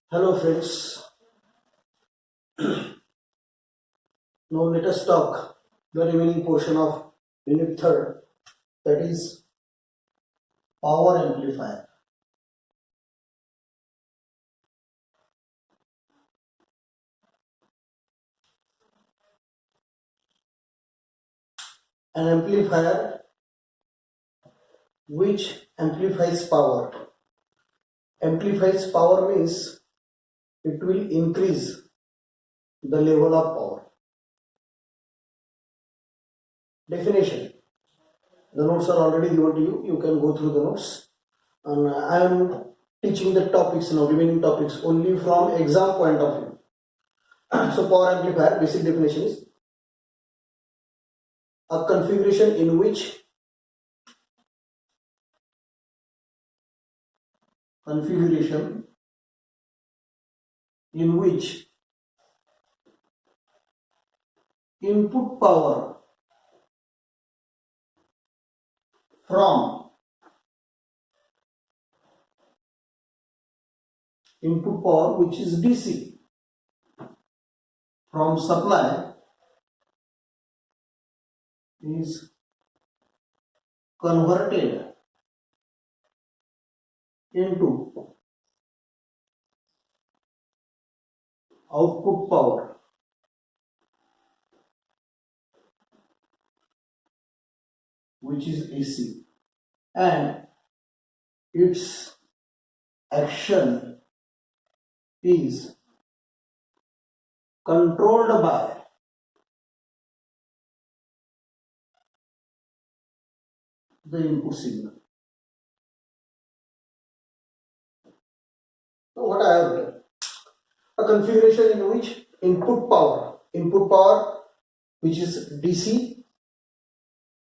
Hello friends, now let us talk the remaining portion of unit 3rd, that is power amplifier. An amplifier which amplifies power. Amplifies power means it will increase the level of power. Definition. The notes are already given to you. You can go through the notes. And I am teaching the topics now, remaining topics only from exam point of view. So power amplifier, basic definition is a configuration in which input power from input power which is DC from supply is converted into output power which is AC, and its action is controlled by the input signal. So what I have done, a configuration in which input power which is DC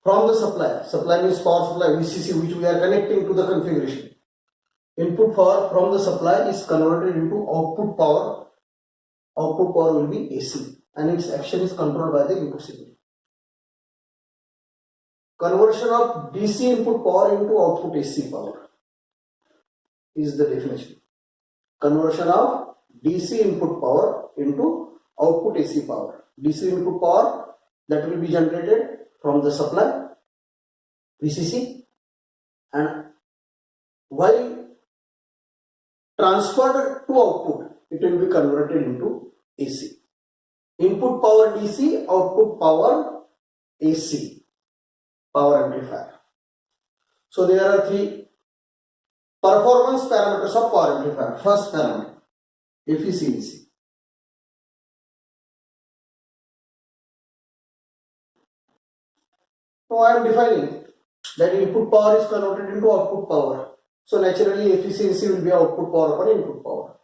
from the supply means power supply VCC, which we are connecting to the configuration. Input power from the supply is converted into output power. Output power will be AC, and its action is controlled by the input signal. Conversion of DC input power into output AC power is the definition. Conversion of DC input power into output AC power. DC input power that will be generated from the supply VCC, and while transferred to output, it will be converted into AC. Input power DC, output power AC, power amplifier. So there are 3 performance parameters of power amplifier. First parameter, efficiency. Now I am defining that input power is converted into output power. So naturally efficiency will be output power upon input power.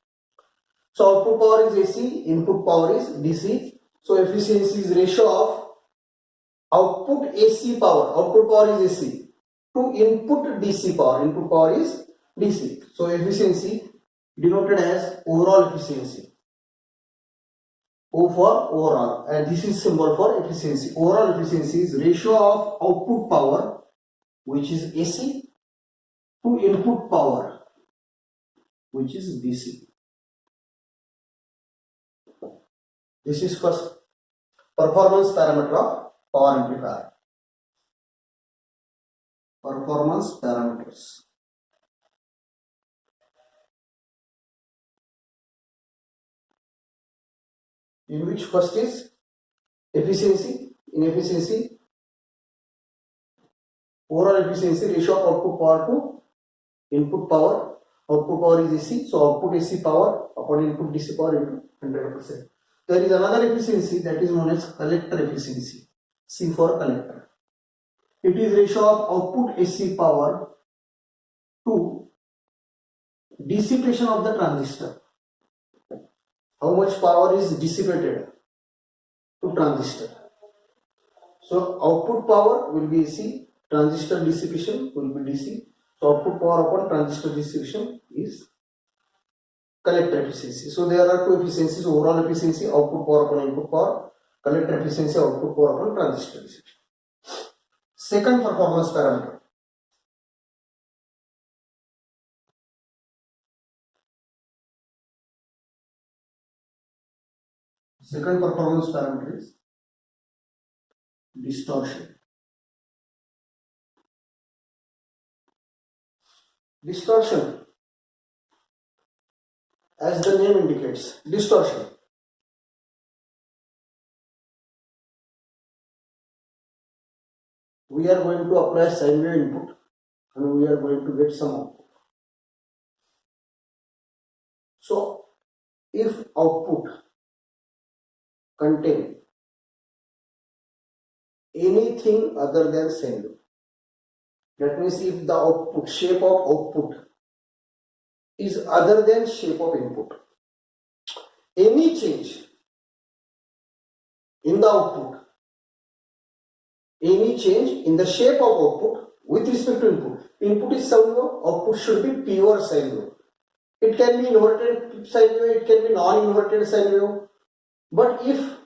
So output power is AC, input power is DC. So efficiency is ratio of output AC power, output power is AC, to input DC power, input power is DC. So efficiency denoted as overall efficiency. O for overall, and this is symbol for efficiency. Overall efficiency is ratio of output power, which is AC, to input power, which is DC. This is first performance parameter of power amplifier. Performance parameters. In which first is efficiency. In efficiency, overall efficiency ratio of output power to input power. Output power is AC, so output AC power upon input DC power into 100%. There is another efficiency that is known as collector efficiency. C for collector. It is ratio of output AC power to dissipation of the transistor. How much power is dissipated to transistor? So output power will be AC, transistor dissipation will be DC. So output power upon transistor dissipation is collector efficiency. So there are 2 efficiencies: overall efficiency, output power upon input power; collector efficiency, output power upon transistor dissipation. Second performance parameter, Second performance parameter is distortion. Distortion, as the name indicates, distortion. We are going to apply sine wave input and we are going to get some output. So, if output contain anything other than sine wave, that means if the output, shape of output is other than shape of input, any change in the output, any change in the shape of output with respect to input is sine wave, output should be pure sine wave. It can be inverted sine wave, it can be non-inverted sine wave, but if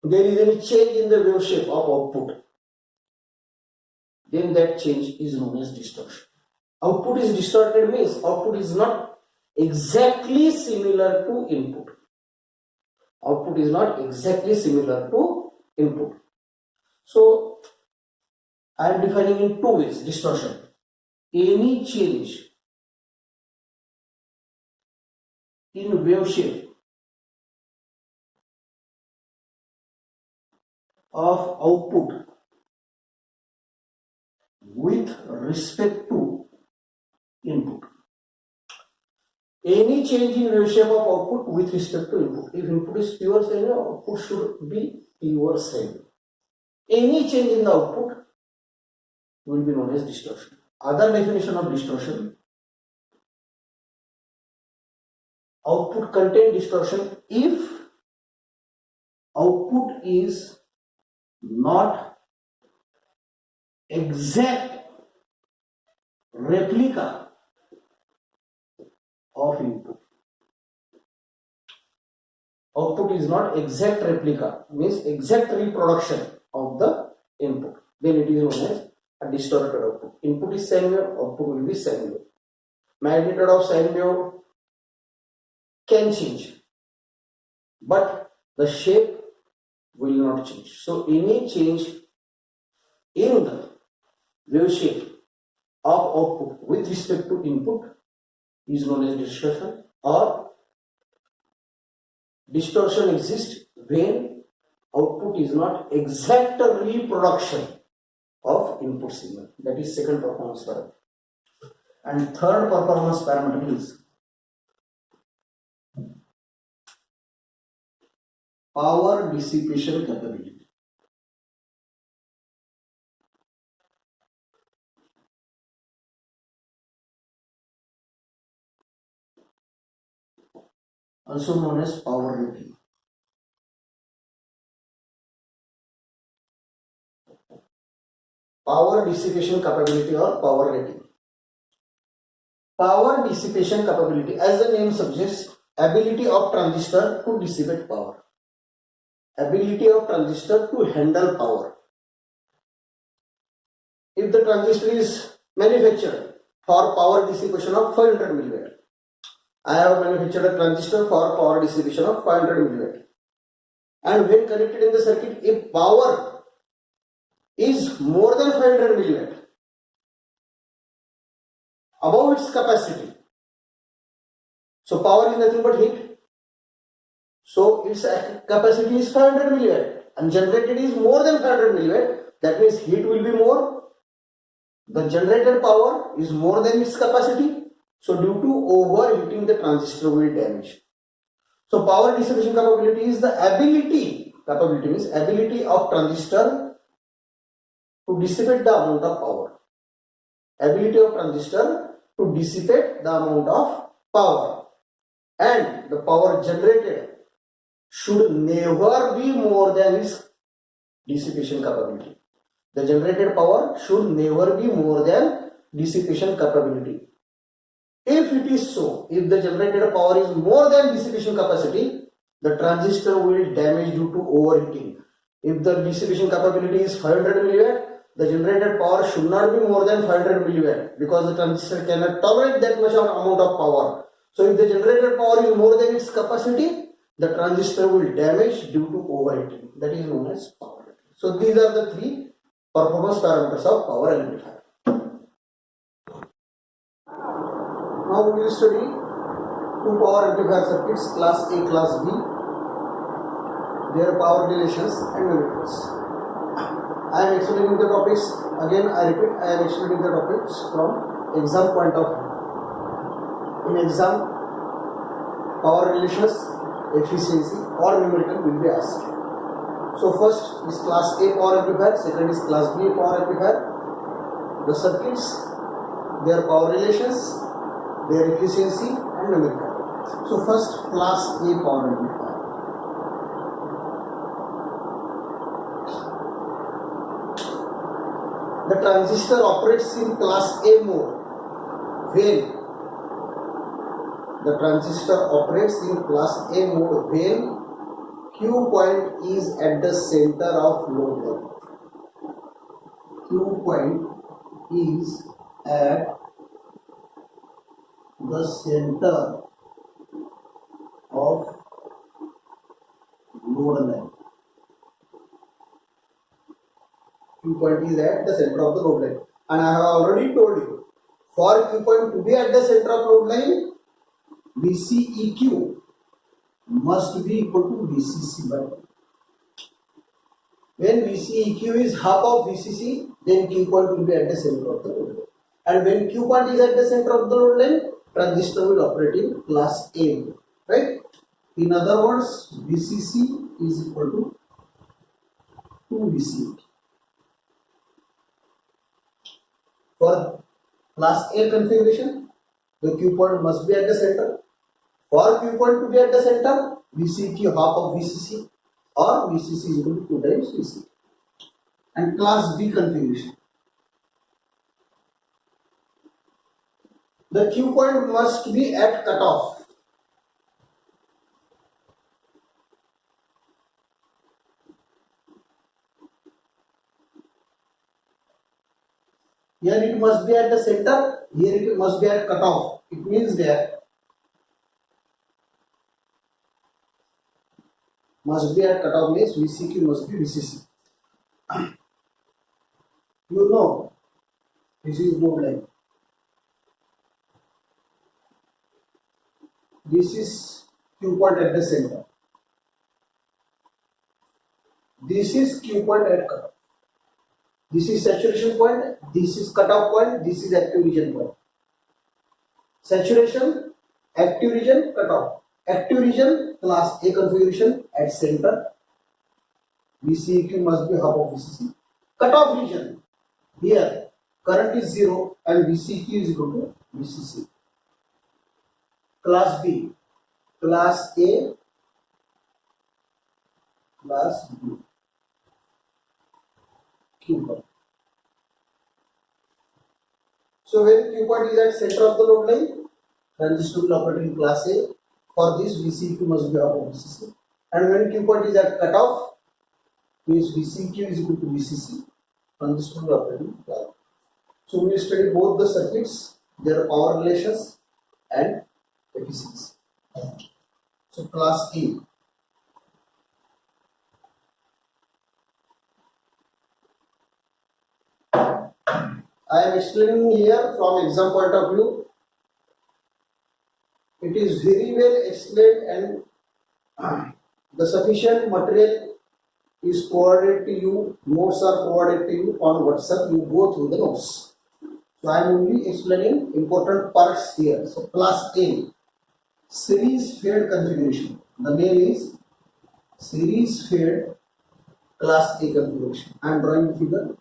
there is any change in the wave shape of output, then that change is known as distortion. Output is distorted means output is not exactly similar to input. Output is not exactly similar to input. So, I am defining in two ways distortion. Any change in wave shape of output with respect to input. Any change in wave shape of output with respect to input. If input is pure sine wave, output should be pure sine wave. Any change in the output will be known as distortion. Other definition of distortion: output contain distortion if output is not exact replica of input. Output is not exact replica, means exact reproduction of the input. Then it is known as a distorted output. Input is sine wave, output will be sine wave. Magnitude of sine wave can change, but the shape will not change. So any change in the wave shape of output with respect to input is known as distortion, or distortion exists when output is not exact reproduction of input signal. That is second performance parameter. And third performance parameter is power dissipation capability. Also known as power rating. Power dissipation capability or power rating. Power dissipation capability, as the name suggests, ability of transistor to dissipate power. Ability of transistor to handle power. If the transistor is manufactured for power dissipation of 500 milliwatt, I have manufactured a transistor for power dissipation of 500 milliwatt, and when connected in the circuit, if power is more than 500 milliwatt, above its capacity, so power is nothing but heat, so its capacity is 500 milliwatt and generated is more than 500 milliwatt, that means heat will be more, the generated power is more than its capacity, so due to overheating the transistor will damage. So power dissipation capability is the ability, capability means ability of transistor to dissipate the amount of power. Ability of transistor to dissipate the amount of power, and the power generated should never be more than its dissipation capability. The generated power should never be more than dissipation capability. If it is so, if the generated power is more than dissipation capacity, the transistor will damage due to overheating. If the dissipation capability is 500 milliwatt, the generated power should not be more than 500 milliwatt, because the transistor cannot tolerate that much amount of power. So if the generated power is more than its capacity, the transistor will damage due to overheating. That is known as power heating. So these are the three performance parameters of power amplifier. Now we will study two power amplifier circuits, class A, class B, their power relations and numericals. I am explaining the topics, again I repeat, I am explaining the topics from exam point of view. In exam, power relations, efficiency or numerical will be asked. So first is class A power amplifier, second is class B power amplifier. The circuits, their power relations, their efficiency and numerical. So first class A power amplifier. The transistor operates in class A mode when the transistor operates in class A mode when Q point is at the center of load line. Q point is at the center of load line. Q point is at the center of the load line, and I have already told you, for Q point to be at the center of load line, VCEQ must be equal to VCC by 2. When VCEQ is half of VCC, then Q point will be at the center of the load line. And when Q point is at the center of the load line, transistor will operate in class A, right? In other words, VCC is equal to 2 VCEQ. For class A configuration, the Q point must be at the center. For Q point to be at the center, VCQ half of VCC or VCC is equal to 2 times VCQ. And class B configuration, the Q point must be at cutoff. Here it must be at the center, here it must be at cutoff. It means that must be at cutoff means VCQ must be VCC. You know, this is load line. This is Q point at the center. This is Q point at cutoff. This is saturation point, this is cutoff point, this is active region point. Saturation, active region, cutoff. Active region, class A configuration at center. VCEQ must be half of VCC. Cutoff region, here current is 0 and VCEQ is equal to VCC. Class B, class A, class B. Q point. So when Q point is at center of the load line, transistor will operate in class A. For this, VCQ must be half of VCC. And when Q point is at cutoff, means VCQ is equal to VCC, transistor will operate in class A. So we will study both the circuits, their power relations and efficiency. So class A. I am explaining here from exam point of view. It is very well explained and the sufficient material is provided to you, notes are provided to you on WhatsApp, you go through the notes. So I am only explaining important parts here. So class A, series fed configuration. The name is series fed class A configuration. I am drawing the figure.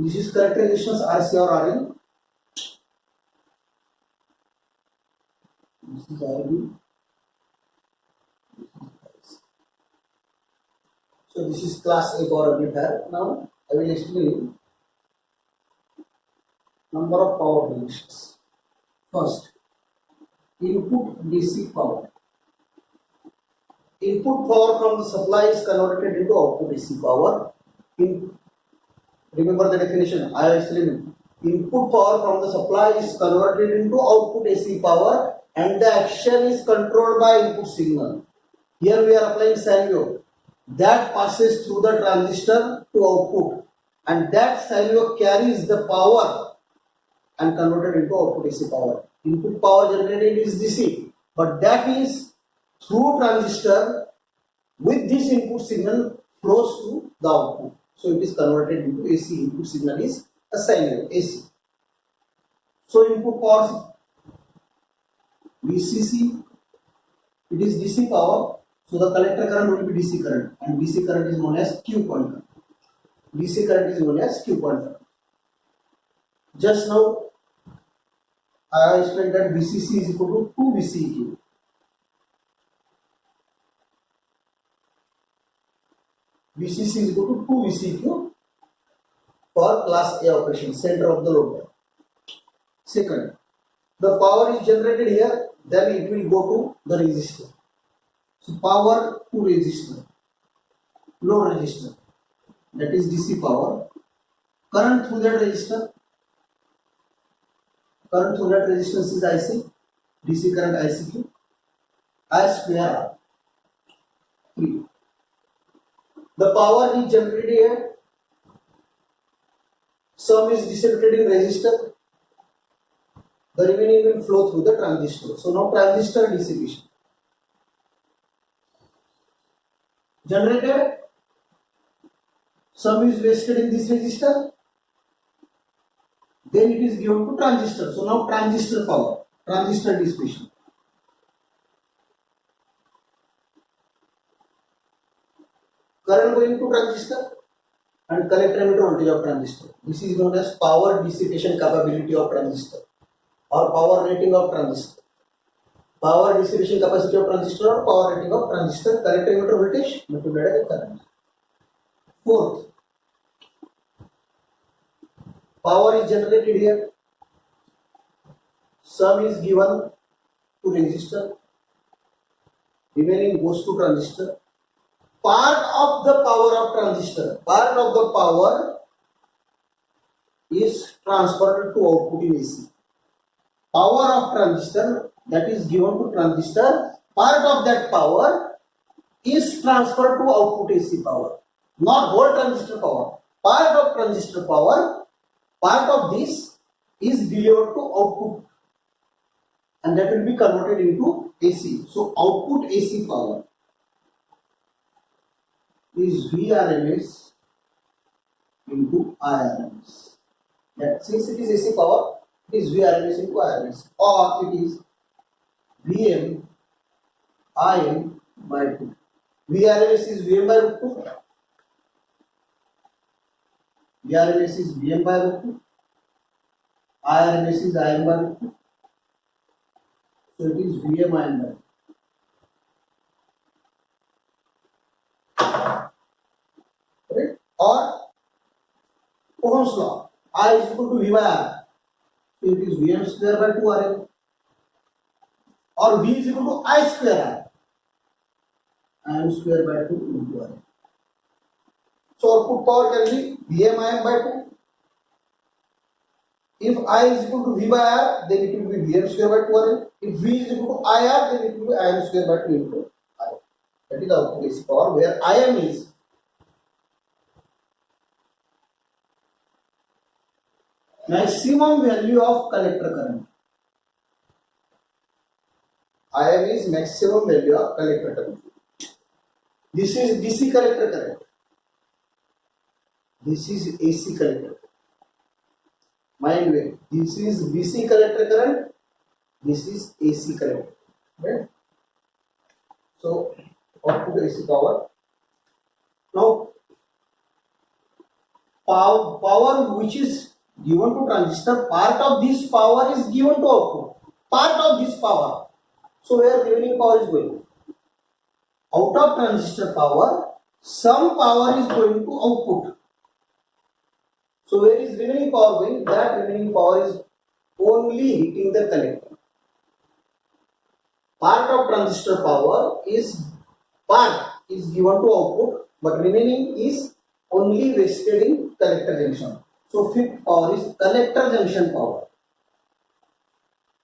This is characterizations RC or RL. This is RB. So this is class A power amplifier. Now I will explain number of power registers. First, input DC power. Input power from the supply is converted into output AC power. Remember the definition. I will explain. Input power from the supply is converted into output AC power, and the action is controlled by input signal. Here we are applying sine wave that passes through the transistor to output, and that sine wave carries the power and converted into output AC power. Input power generated is DC, but that is through transistor with this input signal flows to the output. So it is converted into AC. Input signal is a sine wave AC. So input power VCC, it is DC power. So the collector current will be DC current, and DC current is known as Q point current. DC current is known as Q point current. Just now I explained that VCC is equal to 2 VCQ. VCC is equal to 2 VCQ for class A operation, center of the load. Second, the power is generated here, then it will go to the resistor. So power to resistor, load resistor, that is DC power. Current through that resistor, current through that resistance is IC, DC current ICQ, I square 3. The power is generated here, some is dissipated in resistor, the remaining will flow through the transistor. So now transistor dissipation. Generated, some is wasted in this resistor, then it is given to transistor. So now transistor power, transistor dissipation. Current going to transistor and collector emitter voltage of transistor. This is known as power dissipation capability of transistor or power rating of transistor. Power dissipation capacity of transistor or power rating of transistor, collector emitter voltage multiplied by current. Fourth, power is generated here, sum is given to resistor, remaining goes to transistor. Part of the power of transistor, part of the power is transferred to output in AC. Power of transistor that is given to transistor, part of that power is transferred to output AC power, not whole transistor power. Part of transistor power, part of this is delivered to output, and that will be converted into AC. So output AC power is Vrms into Irms. That since it is AC power, it is Vrms into Irms, or it is Vm Im by 2. Vrms is Vm by root 2. Vrms is Vm by root 2. Irms is Im by root 2. So it is Vm Im by 2. Right? Or Ohm's law, I is equal to V by R. So it is Vm square by 2 Rm. Or V is equal to I square R. Im square by 2 into Rm. So output power can be Vm Im by 2. If I is equal to V by R, then it will be Vm square by 2 Rm. If V is equal to IR, then it will be Im square by 2 into I. That is the output AC power, where Im is maximum value of collector current. Im is maximum value of collector current. This is DC collector current. This is AC collector. Mind way. This is DC collector current. This is AC collector. Right? So output AC power. Now power which is given to transistor, part of this power is given to output. Part of this power. So where remaining power is going? Out of transistor power, some power is going to output. So where is remaining power going? That remaining power is only hitting the collector. Part of transistor power is given to output, but remaining is only wasted in collector junction. So fifth power is collector junction power.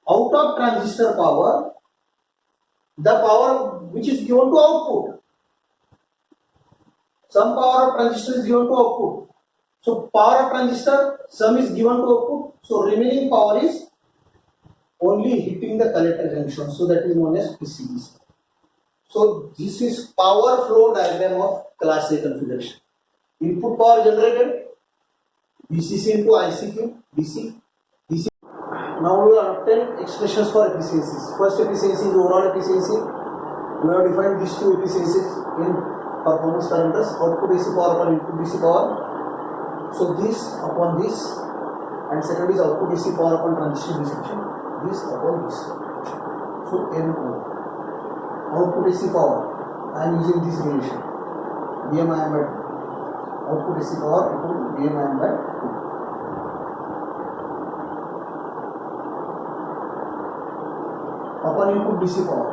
Out of transistor power, the power which is given to output. Some power of transistor is given to output. So power of transistor, some is given to output. So remaining power is only hitting the collector junction. So that is known as PCDC. So this is power flow diagram of class A configuration. Input power generated, VCC into ICQ, DC. Now we will obtain expressions for efficiencies. First efficiency is overall efficiency. We have defined these two efficiencies in performance parameters: output AC power upon input DC power. So this upon this, and second is output AC power upon transistor dissipation. This upon this. So NO. Output AC power, I am using this relation. VMIM by 2. Output AC power equal to VMIM by 2. Upon input DC power.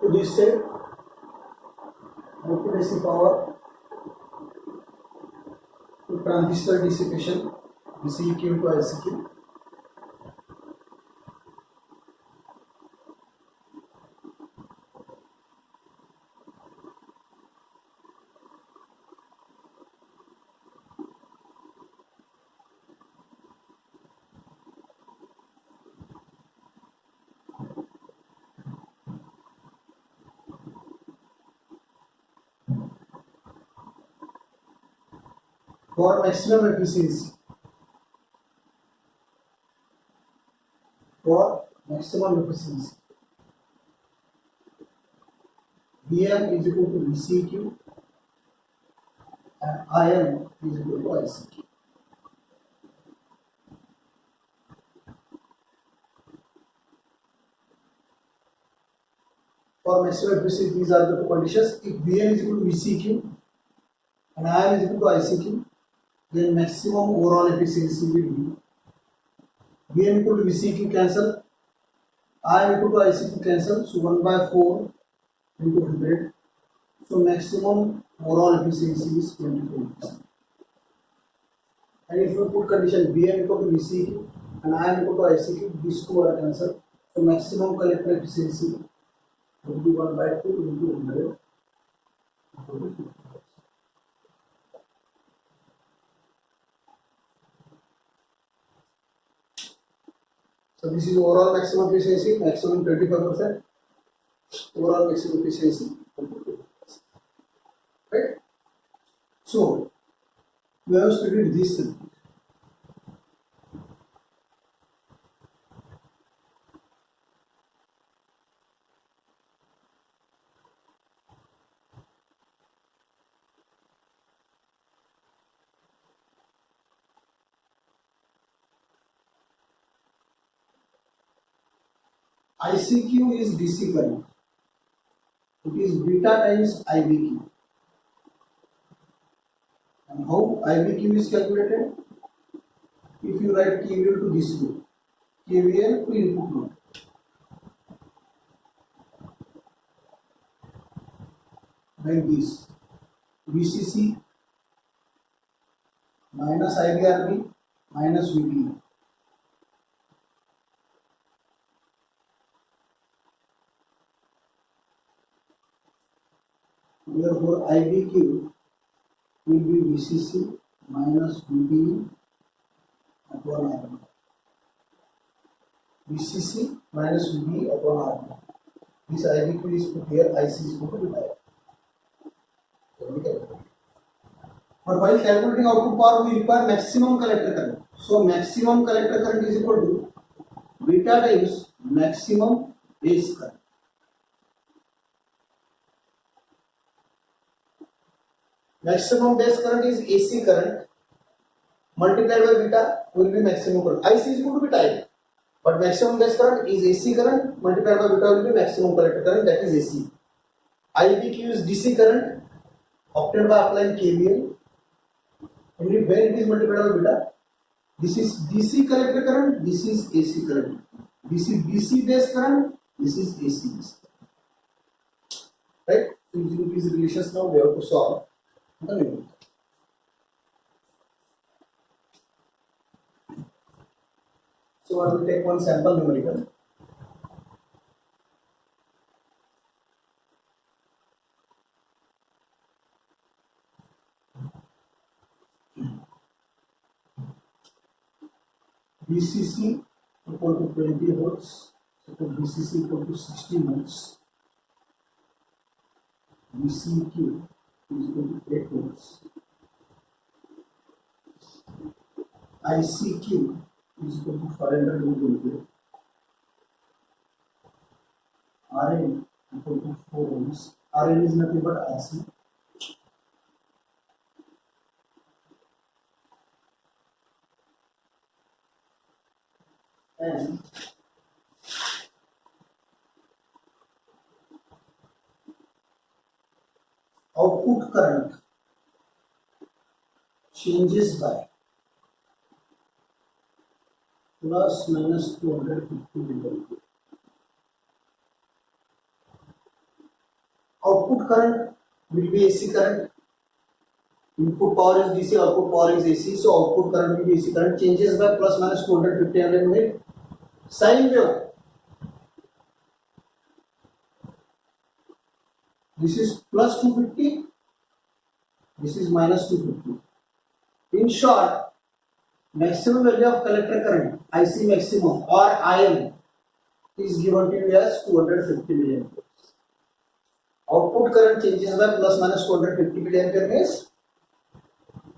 To this side, output AC power to transistor dissipation, VCEQ into ICQ. For maximum efficiency. For maximum efficiency, VM is equal to VCQ and IM is equal to ICQ. For maximum efficiency, these are the two conditions. If VM is equal to VCQ and IM is equal to ICQ, then maximum overall efficiency will be VM equal to VCQ cancel, IM equal to ICQ cancel, so 1 by 4 into 100. So maximum overall efficiency is 24%. And if you put condition VM equal to VCQ and IM equal to ICQ, these two are cancelled. So maximum collector efficiency will be 1 by 2 into 100. So this is overall maximum efficiency, maximum 25%. Overall maximum efficiency, right? So we have studied this circuit. ICQ is DC current. It is beta times IBQ. And how IBQ is calculated? If you write KVL to this loop, KVL to input node. Like this, VCC minus IBRB minus VB. Therefore, IBQ will be VCC minus VB upon RB. VCC minus VB upon RB. This IBQ is put here, IC is put here. But while calculating output power, we require maximum collector current. So maximum collector current is equal to beta times maximum base current. Maximum base current is AC current multiplied by beta will be maximum current. IC is going to be time, but maximum base current is AC current multiplied by beta will be maximum collector current, that is AC. IBQ is DC current obtained by applying KVL. Only when it is multiplied by beta. This is DC collector current, this is AC current. This is DC base current, this is AC base current. Right? So using these relations now we have to solve the numerical. So I will take one sample numerical. BCC equal to 20 volts. So BCC equal to 60 volts. BCQ is equal to 8 volts. ICQ is equal to 500 volt. RN equal to 4 ohms. RN is nothing but RC. And output current changes by plus minus 250 milliampere. Output current will be AC current. Input power is DC, output power is AC, so output current will be AC current, changes by plus minus 250 milliampere. Sine wave. This is plus 250, this is minus 250. In short, maximum value of collector current, IC maximum or IM, is given to you as 250 milliampere. Output current changes by plus minus 250 milliampere means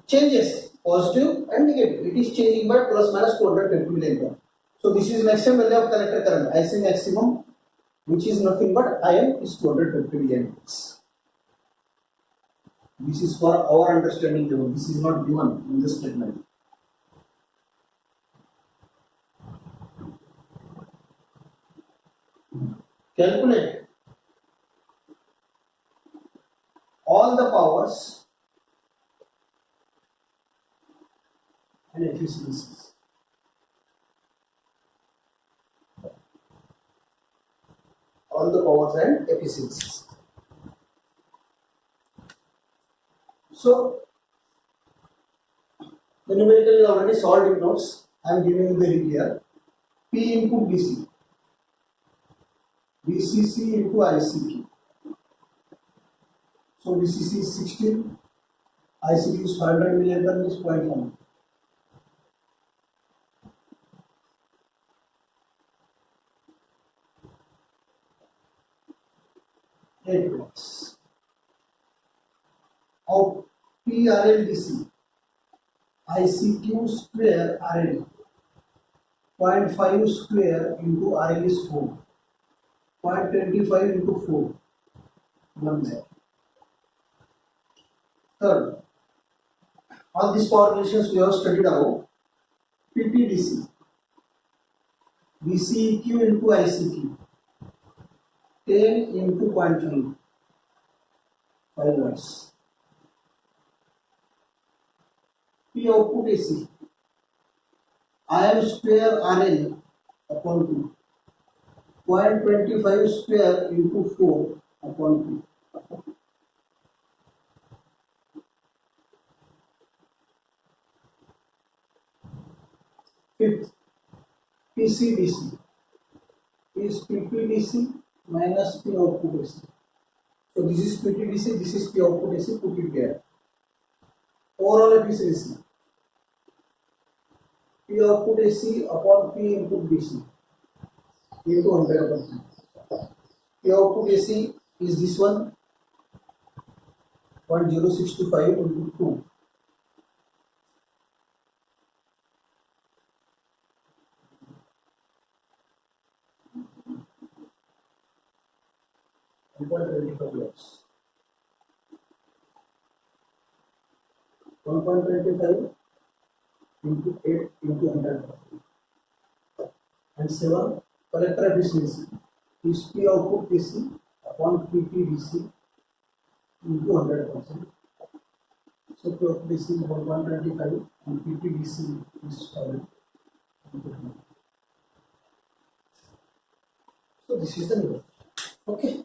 changes, positive and negative. It is changing by plus minus 250 milliampere. So this is maximum value of collector current, IC maximum, which is nothing but IM is 250 milliamperes. This is for our understanding level. This is not given in this statement. Calculate all the powers and efficiencies. All the powers and efficiencies. So, the numerical is already solved in notes. I am giving you the hint here. P input DC, BCC into ICQ. So BCC is 16, ICQ is 500 milliampere, is 0.1. Plus. Of PRL DC, ICQ square RL, 0.5 square into RL is 4, 0.25 into 4, 1 lakh. Third, all these power relations we have studied above. PPDC, BCEQ into ICQ, 10 into 0.5, 5 watts. P output AC, IM square RL upon 2, 0.25 square into 4 upon 2. Fifth, PCDC is PPDC minus P output AC. So this is PTDC, this is P output AC, put it there. Overall efficiency, P output AC upon P input DC into 100%. P output AC is this one, 0.0625 into 2. $1.25 lakhs. 1.25 into 8 into 100%. And 7, collector efficiency is P output DC upon PT DC into 100%. So P output DC is 1.25 and PT DC is 7. So this is the number. Okay.